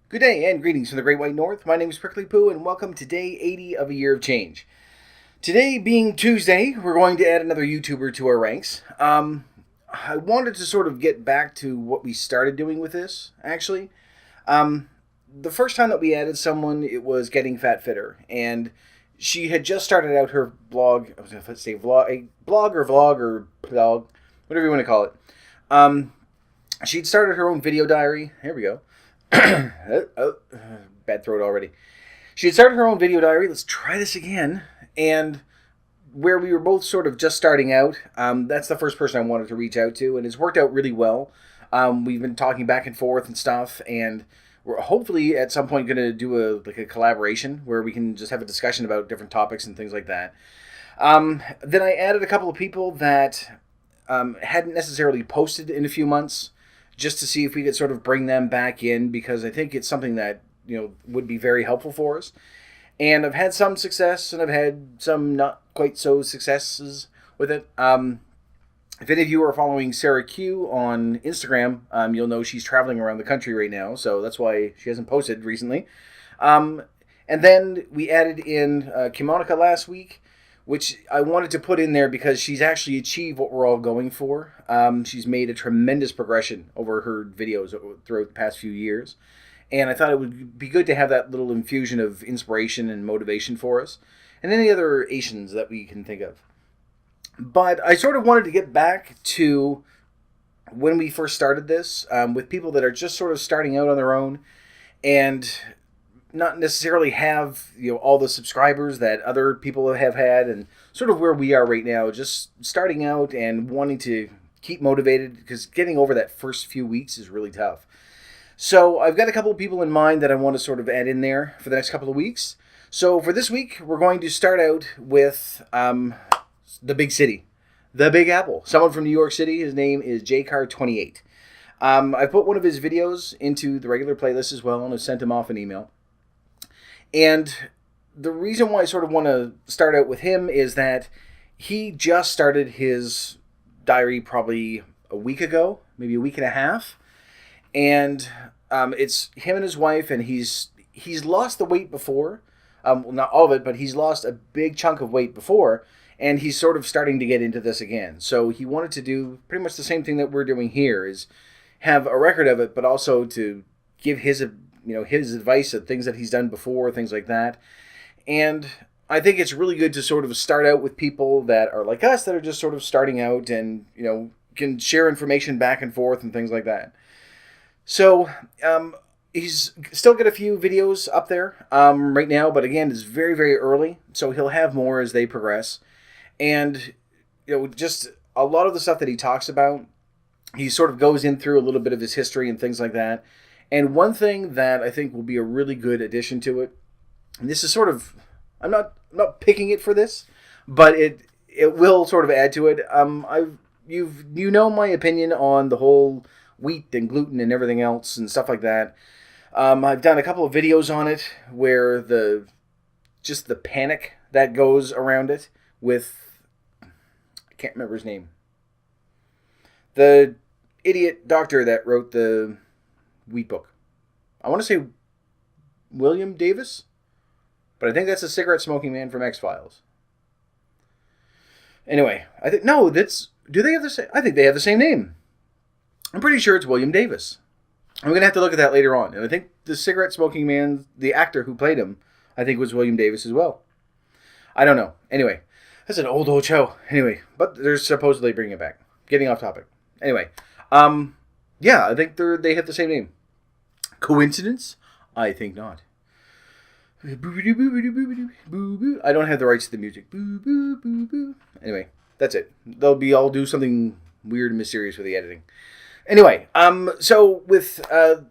Good day and greetings from the Great White North. My name is Prickly Poo and welcome to day 80 of a year of change. Today being Tuesday, we're going to add another YouTuber to our ranks. I wanted to sort of get back to what we started doing with this, actually. The first time that we added someone, it was Getting Fat Fitter, and she had just started out her blog. I was going to say blog or vlog or blog, whatever you want to call it. She'd started her own video diary. Here we go. Bad throat already. She had started her own video diary. Let's try this again. And where we were both sort of just starting out, that's the first person I wanted to reach out to, and it's worked out really well. We've been talking back and forth and stuff, and we're hopefully at some point going to do a collaboration where we can just have a discussion about different topics and things like that. Then I added a couple of people that hadn't necessarily posted in a few months, just to see if we could sort of bring them back in, because I think it's something that, would be very helpful for us. And I've had some success, and I've had some not quite so successes with it. If any of you are following Sarah Q on Instagram, you'll know she's traveling around the country right now, so that's why she hasn't posted recently. And then we added in Kimonica last week, which I wanted to put in there because she's actually achieved what we're all going for. She's made a tremendous progression over her videos throughout the past few years. And I thought it would be good to have that little infusion of inspiration and motivation for us. And any other Asians that we can think of. But I sort of wanted to get back to when we first started this, with people that are just sort of starting out on their own and not necessarily have all the subscribers that other people have had, and sort of where we are right now, just starting out and wanting to keep motivated, because getting over that first few weeks is really tough. So I've got a couple of people in mind that I want to sort of add in there for the next couple of weeks. So for this week, we're going to start out with the big city, the Big Apple. Someone from New York City. His name is jcar28. I put one of his videos into the regular playlist as well, and I sent him off an email. And the reason why I sort of want to start out with him is that he just started his diary probably a week ago, maybe a week and a half. And it's him and his wife, and he's lost the weight before. Well, not all of it, but he's lost a big chunk of weight before, and he's sort of starting to get into this again. So he wanted to do pretty much the same thing that we're doing here, is have a record of it, but also to give his his advice of things that he's done before, things like that. And I think it's really good to sort of start out with people that are like us, that are just sort of starting out and, can share information back and forth and things like that. So, he's still got a few videos up there right now, but again, it's very, very early, so he'll have more as they progress. And, just a lot of the stuff that he talks about, he sort of goes in through a little bit of his history and things like that. And one thing that I think will be a really good addition to it, and this is sort of, I'm not picking it for this, but it will sort of add to it. You know my opinion on the whole wheat and gluten and everything else and stuff like that. I've done a couple of videos on it where the panic that goes around it with, I can't remember his name, the idiot doctor that wrote the wheat book. I want to say William Davis, but I think that's a cigarette smoking man from X-Files. Anyway, I think do they have the same? I think they have the same name. I'm pretty sure it's William Davis. I'm gonna have to look at that later on, and I think the cigarette smoking man, the actor who played him, I think was William Davis as well. I don't know. Anyway, that's an old show. Anyway, but they're supposedly bringing it back. Getting off topic. Anyway, yeah, I think they have the same name. Coincidence? I think not. I don't have the rights to the music. Anyway, that's it. I'll do something weird and mysterious with the editing. Anyway, so with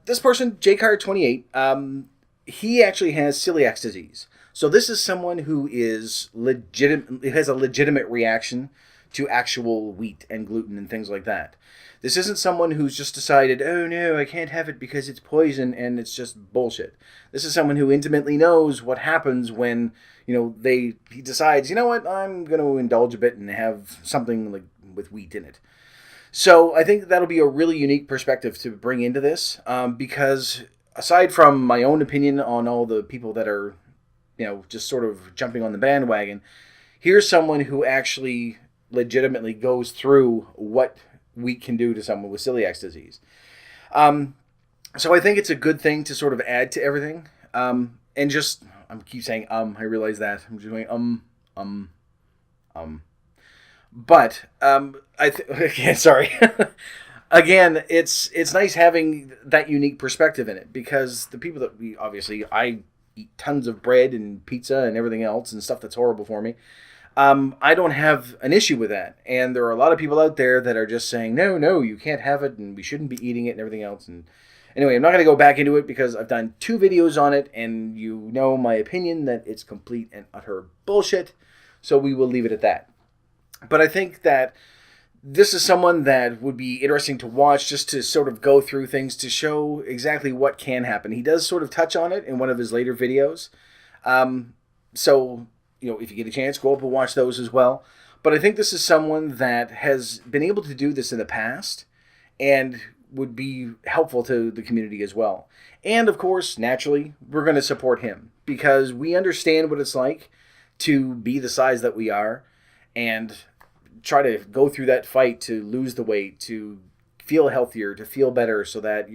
this person, jcar28, he actually has celiac disease. So this is someone who has a legitimate reaction to actual wheat and gluten and things like that. This isn't someone who's just decided, oh no, I can't have it because it's poison and it's just bullshit. This is someone who intimately knows what happens when, he decides, you know what, I'm going to indulge a bit and have something like with wheat in it. So I think that'll be a really unique perspective to bring into this, because aside from my own opinion on all the people that are, just sort of jumping on the bandwagon, here's someone who actually legitimately goes through what wheat can do to someone with celiac disease. So I think it's a good thing to sort of add to everything. And just, I keep saying I realize that. I'm just going But again, sorry. Again, it's nice having that unique perspective in it, because the people that I eat tons of bread and pizza and everything else and stuff that's horrible for me. I don't have an issue with that. And there are a lot of people out there that are just saying, no, you can't have it and we shouldn't be eating it and everything else. And anyway, I'm not going to go back into it because I've done 2 videos on it, and you know my opinion that it's complete and utter bullshit. So we will leave it at that. But I think that this is someone that would be interesting to watch, just to sort of go through things to show exactly what can happen. He does sort of touch on it in one of his later videos. So, if you get a chance, go up and watch those as well. But I think this is someone that has been able to do this in the past and would be helpful to the community as well. And of course, naturally, we're going to support him because we understand what it's like to be the size that we are and try to go through that fight to lose the weight, to feel healthier, to feel better, so that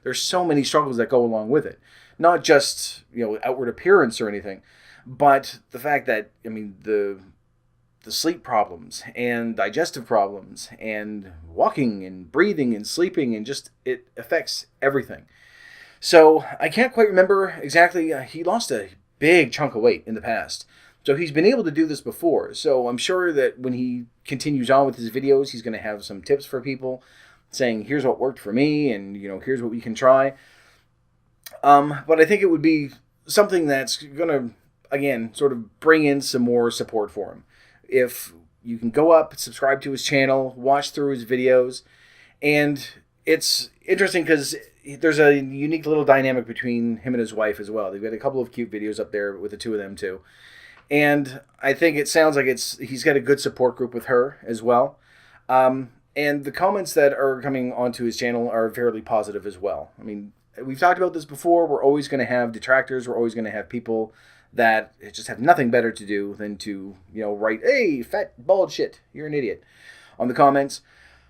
there's so many struggles that go along with it. Not just, outward appearance or anything, but the fact that, the sleep problems and digestive problems and walking and breathing and sleeping, and just, it affects everything. So I can't quite remember exactly. He lost a big chunk of weight in the past. So he's been able to do this before. So I'm sure that when he continues on with his videos, he's going to have some tips for people saying, here's what worked for me, and, here's what we can try. But I think it would be something that's going to, again, sort of bring in some more support for him. If you can go up, subscribe to his channel, watch through his videos, and it's interesting because there's a unique little dynamic between him and his wife as well. They've got a couple of cute videos up there with the two of them too. And I think it sounds like he's got a good support group with her as well. And the comments that are coming onto his channel are fairly positive as well. We've talked about this before. We're always going to have detractors. We're always going to have people that just have nothing better to do than to, write, hey, fat, bald shit, you're an idiot, on the comments.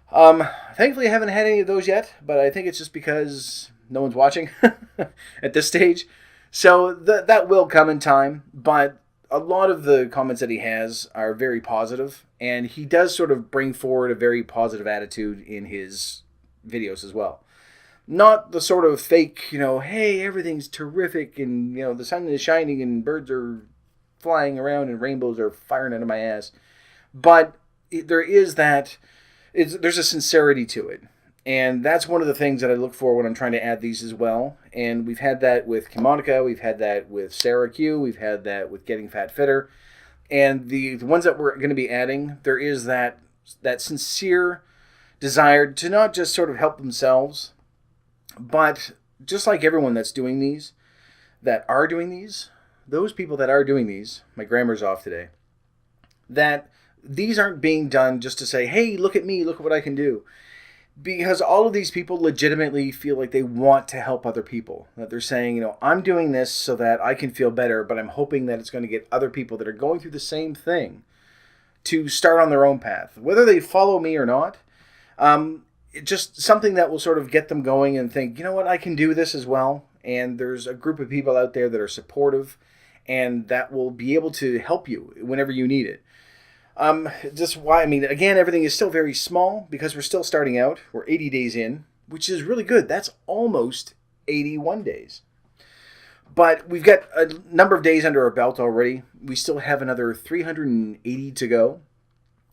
Thankfully, I haven't had any of those yet, but I think it's just because no one's watching at this stage. So that will come in time, but a lot of the comments that he has are very positive, and he does sort of bring forward a very positive attitude in his videos as well. Not the sort of fake, hey, everything's terrific, and, the sun is shining, and birds are flying around, and rainbows are firing out of my ass. But there's a sincerity to it. And that's one of the things that I look for when I'm trying to add these as well. And we've had that with Kimonica, we've had that with Sarah Q, we've had that with Getting Fat Fitter. And the ones that we're going to be adding, there is that sincere desire to not just sort of help themselves, but just like everyone that's doing these, those people that are doing these, my grammar's off today, that these aren't being done just to say, hey, look at me, look at what I can do. Because all of these people legitimately feel like they want to help other people. That they're saying, I'm doing this so that I can feel better, but I'm hoping that it's going to get other people that are going through the same thing to start on their own path. Whether they follow me or not, it's just something that will sort of get them going and think, you know what, I can do this as well. And there's a group of people out there that are supportive and that will be able to help you whenever you need it. Again, everything is still very small because we're still starting out. We're 80 days in, which is really good. That's almost 81 days. But we've got a number of days under our belt already. We still have another 380 to go,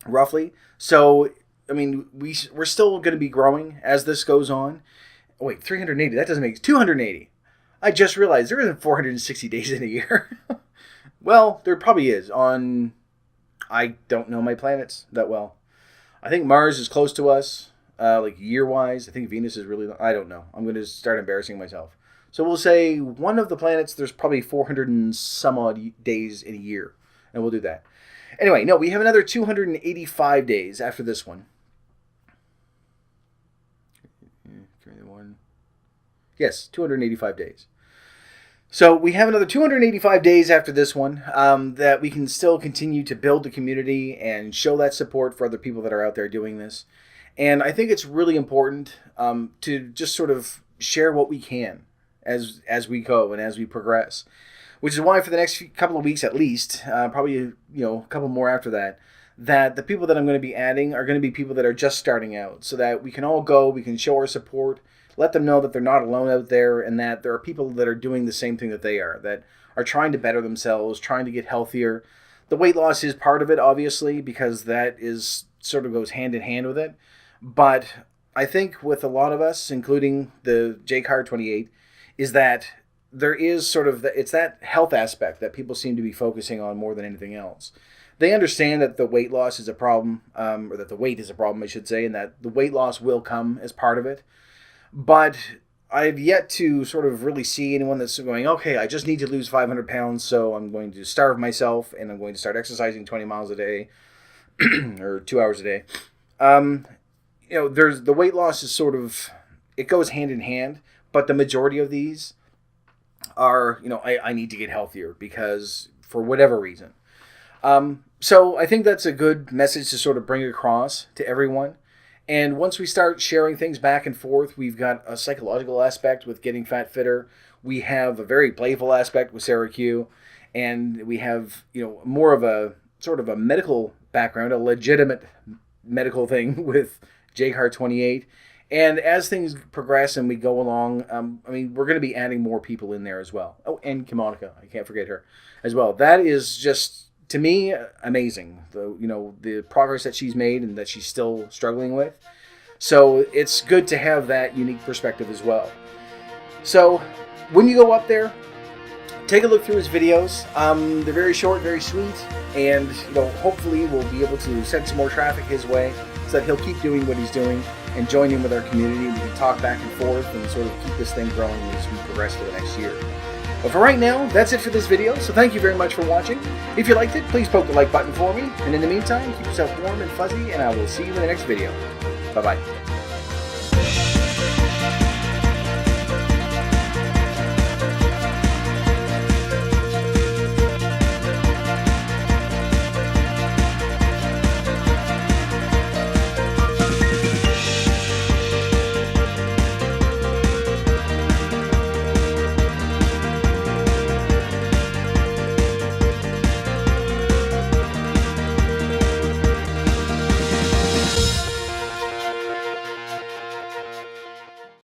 roughly. So, we're still going to be growing as this goes on. Oh, wait, 380. That doesn't make 280. I just realized there isn't 460 days in a year. Well, there probably is on... I don't know my planets that well. I think Mars is close to us, year-wise. I think Venus is really... I don't know. I'm going to start embarrassing myself. So we'll say one of the planets, there's probably 400 and some odd days in a year. And we'll do that. Anyway, no, we have another 285 days after this one. Yes, 285 days. So we have another 285 days after this one that we can still continue to build the community and show that support for other people that are out there doing this. And I think it's really important to just sort of share what we can as we go and as we progress. Which is why for the next couple of weeks at least, probably a couple more after that, that the people that I'm going to be adding are going to be people that are just starting out, so that we can all go, we can show our support, let them know that they're not alone out there, and that there are people that are doing the same thing that they are, that are trying to better themselves, trying to get healthier. The weight loss is part of it, obviously, because that is sort of goes hand in hand with it. But I think with a lot of us, including the JCAR28, is that there is sort of it's that health aspect that people seem to be focusing on more than anything else. They understand that the weight loss is a problem, or that the weight is a problem, I should say, and that the weight loss will come as part of it. But I've yet to sort of really see anyone that's going, okay, I just need to lose 500 pounds, so I'm going to starve myself, and I'm going to start exercising 20 miles a day, or 2 hours a day. There's the weight loss is sort of, it goes hand in hand, but the majority of these are, I need to get healthier because for whatever reason. So I think that's a good message to sort of bring across to everyone. And once we start sharing things back and forth, we've got a psychological aspect with Getting Fat Fitter. We have a very playful aspect with Sarah Q. And we have, more of a sort of a medical background, a legitimate medical thing with JCAR28. And as things progress and we go along, we're going to be adding more people in there as well. Oh, and Kimonica, I can't forget her as well. That is just, to me, amazing. The progress that she's made and that she's still struggling with. So it's good to have that unique perspective as well. So when you go up there, take a look through his videos. They're very short, very sweet, and hopefully we'll be able to send some more traffic his way so that he'll keep doing what he's doing and join in with our community. We can talk back and forth and sort of keep this thing growing as we progress to the next year. But for right now, that's it for this video, so thank you very much for watching. If you liked it, please poke the like button for me, and in the meantime, keep yourself warm and fuzzy, and I will see you in the next video. Bye-bye.